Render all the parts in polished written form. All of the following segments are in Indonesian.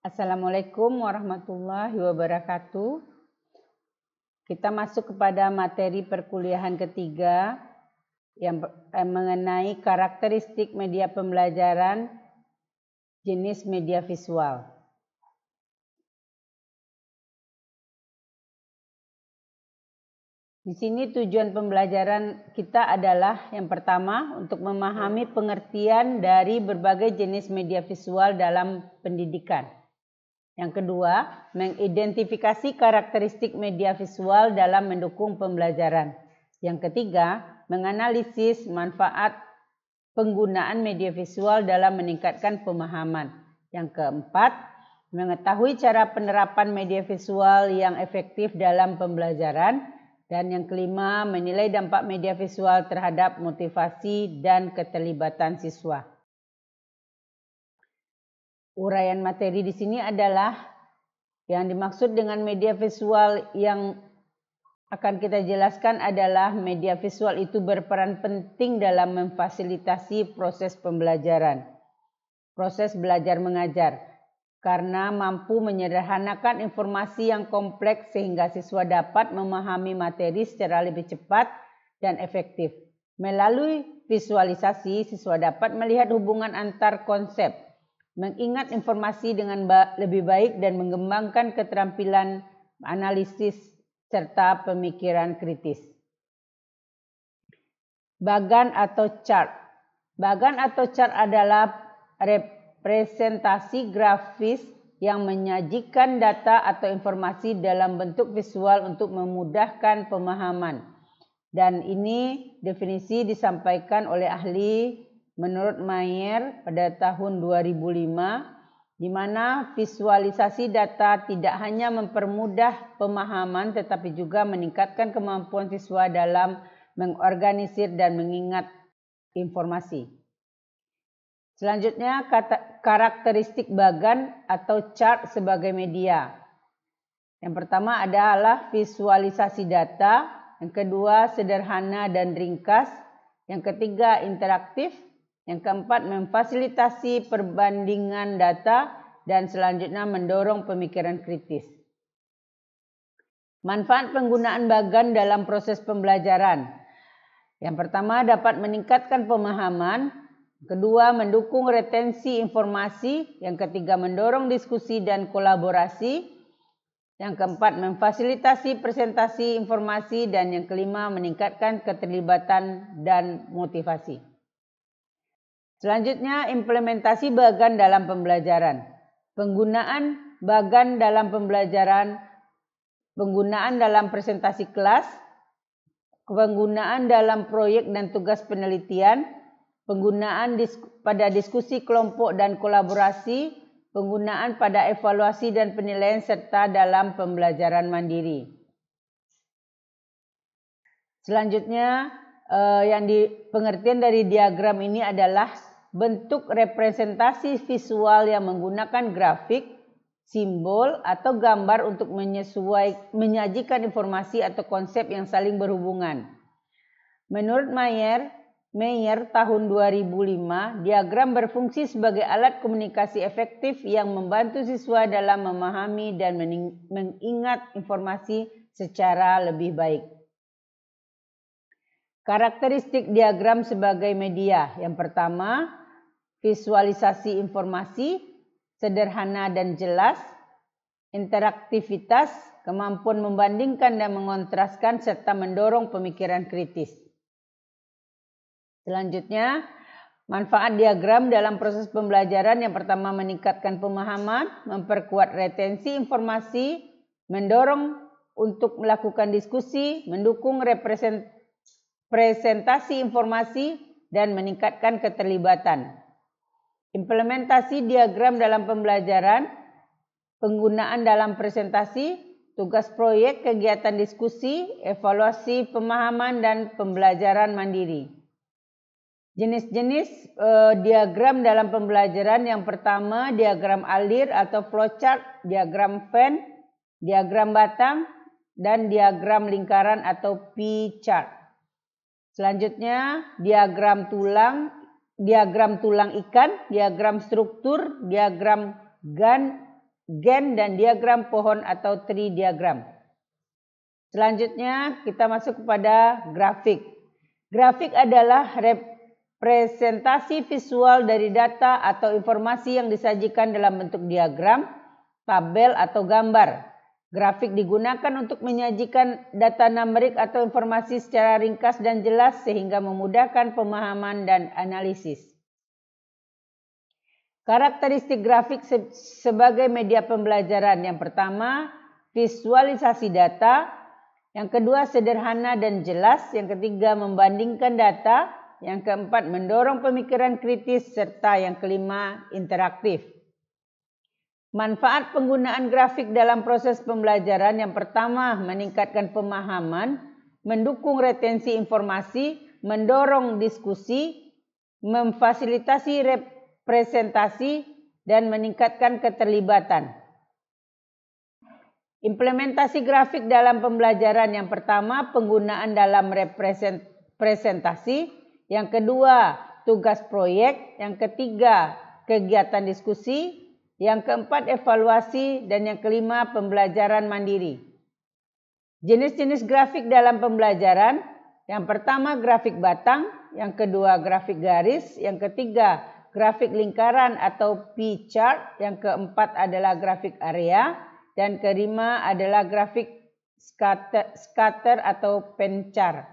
Assalamualaikum warahmatullahi wabarakatuh. Kita masuk kepada materi perkuliahan ketiga yang mengenai karakteristik media pembelajaran jenis media visual. Di sini tujuan pembelajaran kita adalah yang pertama untuk memahami pengertian dari berbagai jenis media visual dalam pendidikan. Yang kedua, mengidentifikasi karakteristik media visual dalam mendukung pembelajaran. Yang ketiga, menganalisis manfaat penggunaan media visual dalam meningkatkan pemahaman. Yang keempat, mengetahui cara penerapan media visual yang efektif dalam pembelajaran. Dan yang kelima, menilai dampak media visual terhadap motivasi dan keterlibatan siswa. Uraian materi di sini adalah yang dimaksud dengan media visual yang akan kita jelaskan adalah media visual itu berperan penting dalam memfasilitasi proses pembelajaran, proses belajar mengajar, karena mampu menyederhanakan informasi yang kompleks sehingga siswa dapat memahami materi secara lebih cepat dan efektif. Melalui visualisasi, siswa dapat melihat hubungan antar konsep, mengingat informasi dengan lebih baik dan mengembangkan keterampilan analisis serta pemikiran kritis. Bagan atau chart. Bagan atau chart adalah representasi grafis yang menyajikan data atau informasi dalam bentuk visual untuk memudahkan pemahaman. Dan ini definisi disampaikan oleh ahli menurut Mayer pada tahun 2005, di mana visualisasi data tidak hanya mempermudah pemahaman tetapi juga meningkatkan kemampuan siswa dalam mengorganisir dan mengingat informasi. Selanjutnya, karakteristik bagan atau chart sebagai media. Yang pertama adalah visualisasi data, yang kedua sederhana dan ringkas, yang ketiga interaktif, yang keempat memfasilitasi perbandingan data, dan selanjutnya mendorong pemikiran kritis. Manfaat penggunaan bagan dalam proses pembelajaran. Yang pertama dapat meningkatkan pemahaman, kedua mendukung retensi informasi, yang ketiga mendorong diskusi dan kolaborasi, yang keempat memfasilitasi presentasi informasi, dan yang kelima meningkatkan keterlibatan dan motivasi. Selanjutnya implementasi bagan dalam pembelajaran. Penggunaan bagan dalam pembelajaran, penggunaan dalam presentasi kelas, penggunaan dalam proyek dan tugas penelitian, penggunaan pada diskusi kelompok dan kolaborasi, penggunaan pada evaluasi dan penilaian serta dalam pembelajaran mandiri. Selanjutnya yang pengertian dari diagram ini adalah bentuk representasi visual yang menggunakan grafik, simbol atau gambar untuk menyajikan informasi atau konsep yang saling berhubungan. Menurut Mayer tahun 2005, diagram berfungsi sebagai alat komunikasi efektif yang membantu siswa dalam memahami dan mengingat informasi secara lebih baik. Karakteristik diagram sebagai media. Yang pertama, visualisasi informasi, sederhana dan jelas, interaktivitas, kemampuan membandingkan dan mengontraskan, serta mendorong pemikiran kritis. Selanjutnya, manfaat diagram dalam proses pembelajaran. Yang pertama, meningkatkan pemahaman, memperkuat retensi informasi, mendorong untuk melakukan diskusi, mendukung presentasi informasi, dan meningkatkan keterlibatan. Implementasi diagram dalam pembelajaran, penggunaan dalam presentasi, tugas proyek, kegiatan diskusi, evaluasi pemahaman, dan pembelajaran mandiri. Jenis-jenis diagram dalam pembelajaran. Yang pertama, diagram alir atau flowchart, diagram Venn, diagram batang, dan diagram lingkaran atau P-chart. Selanjutnya, diagram tulang ikan, diagram struktur, diagram Gantt gen dan diagram pohon atau tree diagram. Selanjutnya kita masuk kepada grafik. Grafik adalah representasi visual dari data atau informasi yang disajikan dalam bentuk diagram, tabel atau gambar. Grafik digunakan untuk menyajikan data numerik atau informasi secara ringkas dan jelas sehingga memudahkan pemahaman dan analisis. Karakteristik grafik sebagai media pembelajaran. Yang pertama, visualisasi data. Yang kedua, sederhana dan jelas. Yang ketiga, membandingkan data. Yang keempat, mendorong pemikiran kritis. Serta yang kelima, interaktif. Manfaat penggunaan grafik dalam proses pembelajaran. Yang pertama, meningkatkan pemahaman, mendukung retensi informasi, mendorong diskusi, memfasilitasi representasi, dan meningkatkan keterlibatan. Implementasi grafik dalam pembelajaran. Yang pertama, penggunaan dalam representasi. Yang kedua, tugas proyek. Yang ketiga, kegiatan diskusi. Yang keempat, evaluasi. Dan yang kelima, pembelajaran mandiri. Jenis-jenis grafik dalam pembelajaran. Yang pertama, grafik batang. Yang kedua, grafik garis. Yang ketiga, grafik lingkaran atau pie chart. Yang keempat adalah grafik area. Dan kelima adalah grafik scatter atau pencar.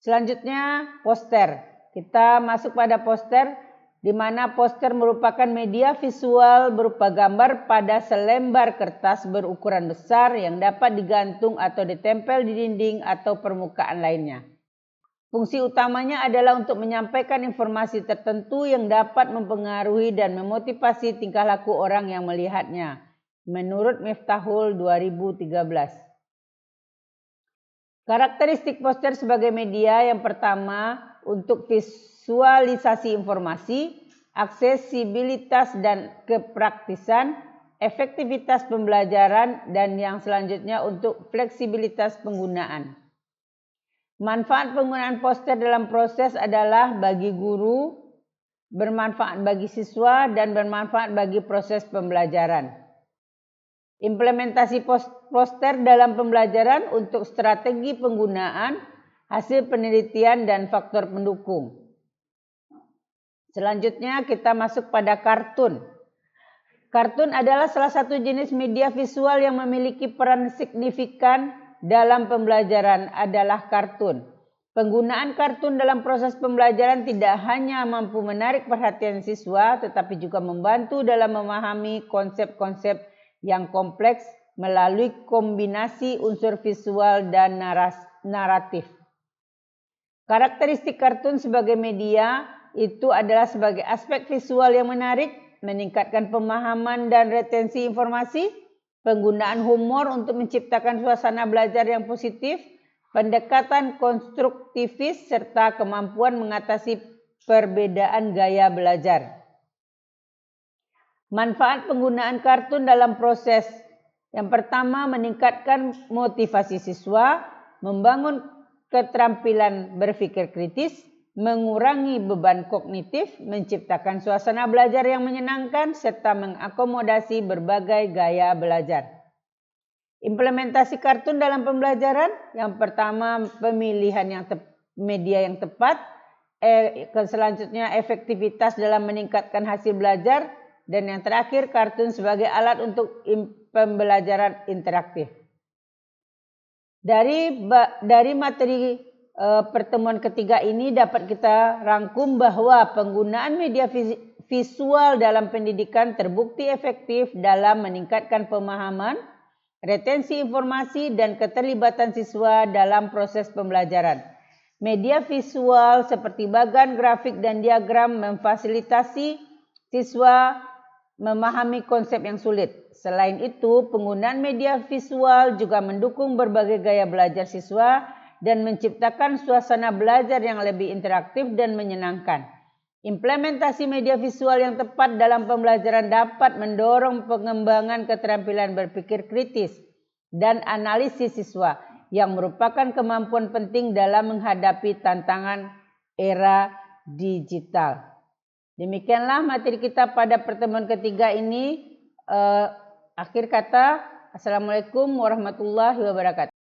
Selanjutnya, poster. Kita masuk pada poster, di mana poster merupakan media visual berupa gambar pada selembar kertas berukuran besar yang dapat digantung atau ditempel di dinding atau permukaan lainnya. Fungsi utamanya adalah untuk menyampaikan informasi tertentu yang dapat mempengaruhi dan memotivasi tingkah laku orang yang melihatnya, menurut Miftahul 2013. Karakteristik poster sebagai media. Yang pertama, untuk visualisasi informasi, aksesibilitas dan kepraktisan, efektivitas pembelajaran, dan yang selanjutnya untuk fleksibilitas penggunaan. Manfaat penggunaan poster dalam proses adalah bagi guru, bermanfaat bagi siswa, dan bermanfaat bagi proses pembelajaran. Implementasi poster dalam pembelajaran untuk strategi penggunaan, hasil penelitian, dan faktor pendukung. Selanjutnya kita masuk pada kartun. Kartun adalah salah satu jenis media visual yang memiliki peran signifikan dalam pembelajaran adalah kartun. Penggunaan kartun dalam proses pembelajaran tidak hanya mampu menarik perhatian siswa, tetapi juga membantu dalam memahami konsep-konsep yang kompleks melalui kombinasi unsur visual dan naratif. Karakteristik kartun sebagai media itu adalah sebagai aspek visual yang menarik, meningkatkan pemahaman dan retensi informasi, penggunaan humor untuk menciptakan suasana belajar yang positif, pendekatan konstruktivis, serta kemampuan mengatasi perbedaan gaya belajar. Manfaat penggunaan kartun dalam proses. Yang pertama, meningkatkan motivasi siswa, membangun keterampilan berpikir kritis, mengurangi beban kognitif, menciptakan suasana belajar yang menyenangkan, serta mengakomodasi berbagai gaya belajar. Implementasi kartun dalam pembelajaran. Yang pertama, pemilihan media yang tepat. Selanjutnya, efektivitas dalam meningkatkan hasil belajar. Dan yang terakhir, kartun sebagai alat untuk pembelajaran interaktif. Dari materi pertemuan ketiga ini dapat kita rangkum bahwa penggunaan media visual dalam pendidikan terbukti efektif dalam meningkatkan pemahaman, retensi informasi, dan keterlibatan siswa dalam proses pembelajaran. Media visual seperti bagan, grafik, dan diagram memfasilitasi siswa memahami konsep yang sulit. Selain itu, penggunaan media visual juga mendukung berbagai gaya belajar siswa dan menciptakan suasana belajar yang lebih interaktif dan menyenangkan. Implementasi media visual yang tepat dalam pembelajaran dapat mendorong pengembangan keterampilan berpikir kritis dan analisis siswa yang merupakan kemampuan penting dalam menghadapi tantangan era digital. Demikianlah materi kita pada pertemuan ketiga ini. Akhir kata, Assalamualaikum warahmatullahi wabarakatuh.